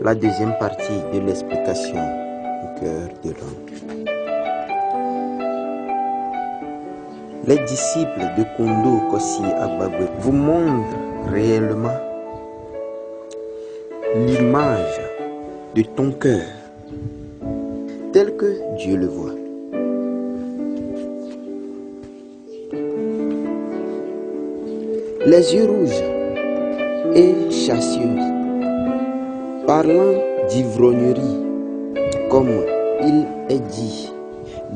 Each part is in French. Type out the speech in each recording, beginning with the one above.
la deuxième partie de l'explication du cœur de l'homme. Les disciples de Kondo Kosi Agbagbe vous montrent réellement l'image de ton cœur tel que Dieu le voit. Les yeux rouges et chassieux, parlant d'ivrognerie, comme il est dit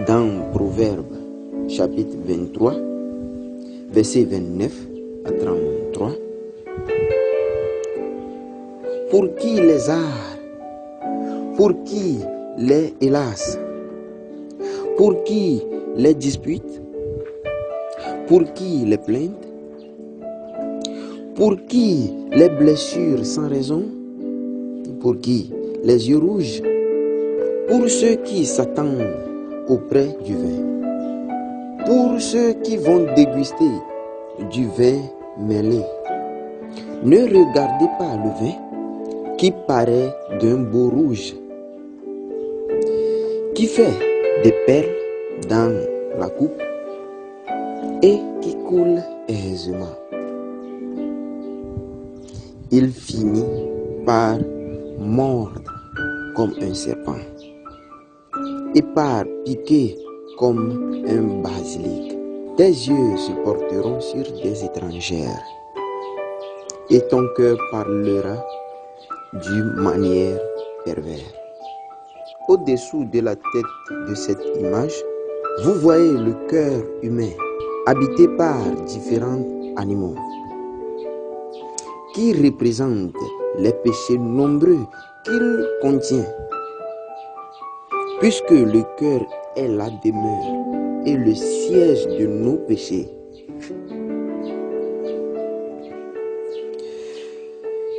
dans Proverbe chapitre 23, verset 29 à 33. Pour qui les arts, pour qui les hélas, pour qui les disputes, pour qui les plaintes, pour qui les blessures sans raison, pour qui les yeux rouges, pour ceux qui s'attendent auprès du vin, pour ceux qui vont déguster du vin mêlé. Ne regardez pas le vin qui paraît d'un beau rouge, qui fait des perles dans la coupe et qui coule aisément. Il finit par mordre comme un serpent et par piquer comme un basilic. Tes yeux se porteront sur des étrangères et ton cœur parlera d'une manière perverse. Au-dessous de la tête de cette image, vous voyez le cœur humain habité par différents animaux qui représentent les péchés nombreux qu'il contient. Puisque le cœur est la demeure et le siège de nos péchés,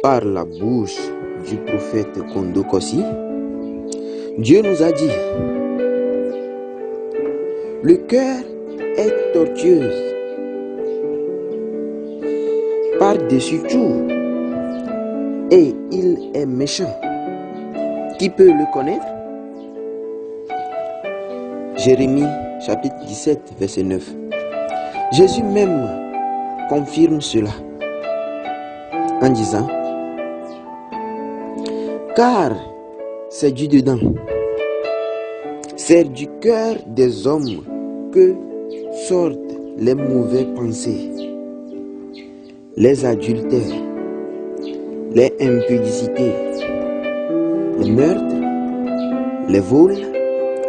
par la bouche du prophète Kondo Kosi, Dieu nous a dit: le cœur est tortueuse par-dessus tout, et il est méchant. Qui peut le connaître? Jérémie chapitre 17, verset 9. Jésus même confirme cela en disant: car c'est du dedans, c'est du cœur des hommes que sortent les mauvaises pensées, les adultères, les impudicités, les meurtres, les vols,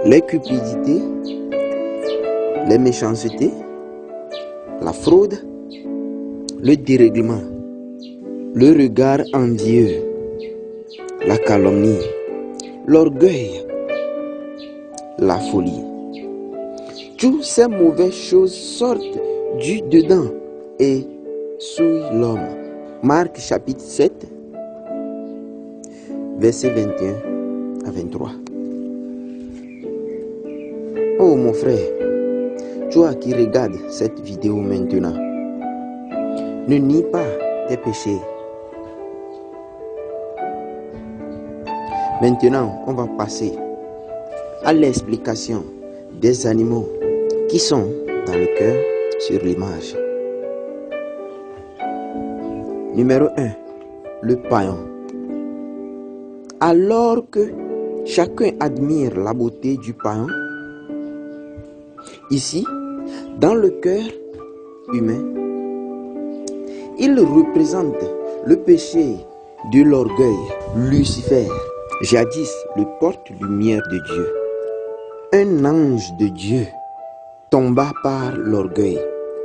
les cupidités, les méchancetés, la fraude, le dérèglement, le regard envieux, la calomnie, l'orgueil, la folie. Toutes ces mauvaises choses sortent du dedans et souillent l'homme. Marc chapitre 7, verset 21 à 23. Oh mon frère, toi qui regardes cette vidéo maintenant, ne nie pas tes péchés. Maintenant, on va passer à l'explication des animaux qui sont dans le cœur sur l'image. Numéro 1, le paon. Alors que chacun admire la beauté du paon, ici, dans le cœur humain, il représente le péché de l'orgueil. Lucifer, jadis le porte-lumière de Dieu, un ange de Dieu, tomba par l'orgueil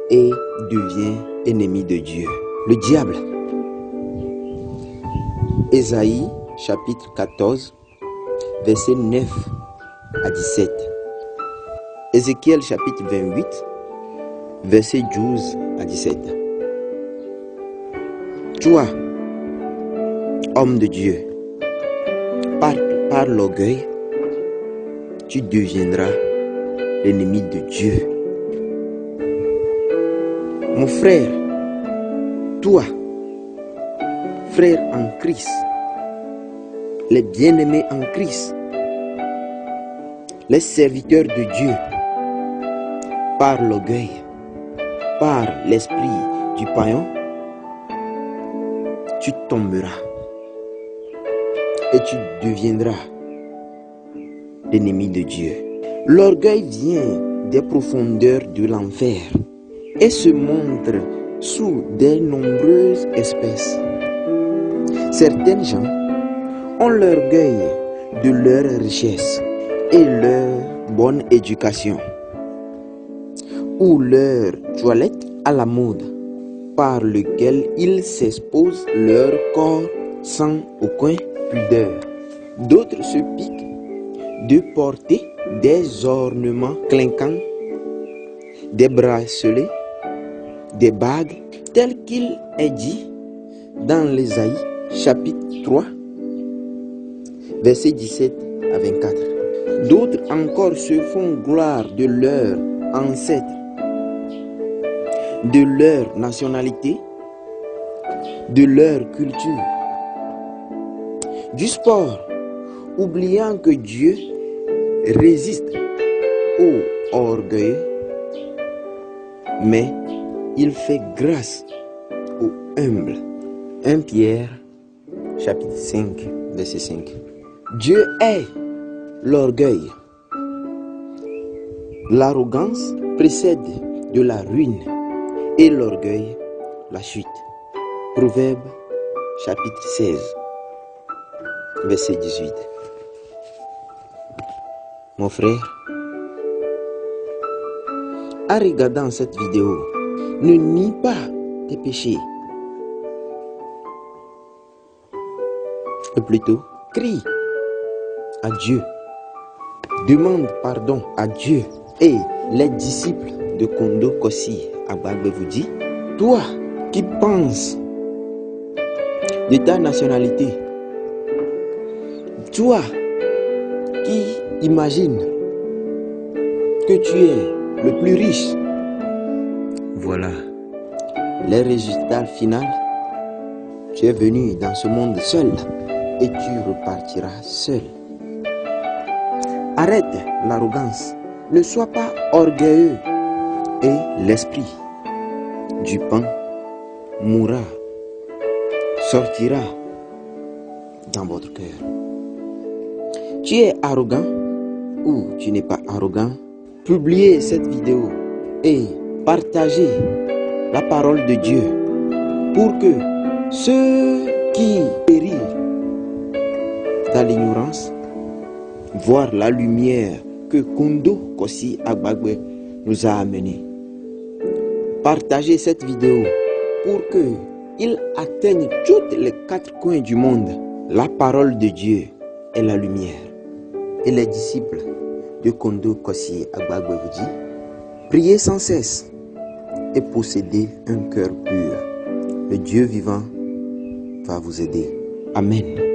et devient ennemi de Dieu. Le diable. Ésaïe chapitre 14, verset 9 à 17. Ézéchiel chapitre 28, verset 12 à 17. Toi, homme de Dieu, par l'orgueil, tu deviendras l'ennemi de Dieu. Mon frère, toi, frère en Christ, les bien-aimés en Christ, les serviteurs de Dieu, par l'orgueil, par l'esprit du païen, tu tomberas et tu deviendras l'ennemi de Dieu. L'orgueil vient des profondeurs de l'enfer et se montre sous de nombreuses espèces. Certains gens ont l'orgueil de leur richesse et leur bonne éducation, ou leur toilette à la mode, par lequel ils s'exposent leur corps sans aucune pudeur. D'autres se piquent de porter des ornements clinquants, des bracelets, des bagues, tel qu'il est dit dans l'Ésaïe chapitre 3, versets 17 à 24. D'autres encore se font gloire de leurs ancêtres, de leur nationalité, de leur culture, du sport, oubliant que Dieu résiste au orgueil, mais il fait grâce aux humbles. 1 Pierre, chapitre 5, verset 5. Dieu hait l'orgueil. L'arrogance précède de la ruine et l'orgueil la chute. Proverbe, chapitre 16, verset 18. Mon frère, en regardant cette vidéo, ne nie pas tes péchés. Ou plutôt, crie à Dieu. Demande pardon à Dieu. Et les disciples de Kondo Kosi Agbagbe vous dit, toi qui penses de ta nationalité, toi qui imagines que tu es le plus riche, voilà les résultats finaux. Tu es venu dans ce monde seul et tu repartiras seul. Arrête l'arrogance, ne sois pas orgueilleux et l'esprit du pain mourra, sortira dans votre cœur. Tu es arrogant ou tu n'es pas arrogant? Publiez cette vidéo et partagez la parole de Dieu pour que ceux qui périrent dans l'ignorance voient la lumière que Kondo Kosi Agbagbe nous a amenée. Partagez cette vidéo pour qu'il atteigne tous les quatre coins du monde. La parole de Dieu est la lumière. Et les disciples de Kondo Kosi Agbagbe vous dit, priez sans cesse et possédez un cœur pur. Le Dieu vivant va vous aider. Amen.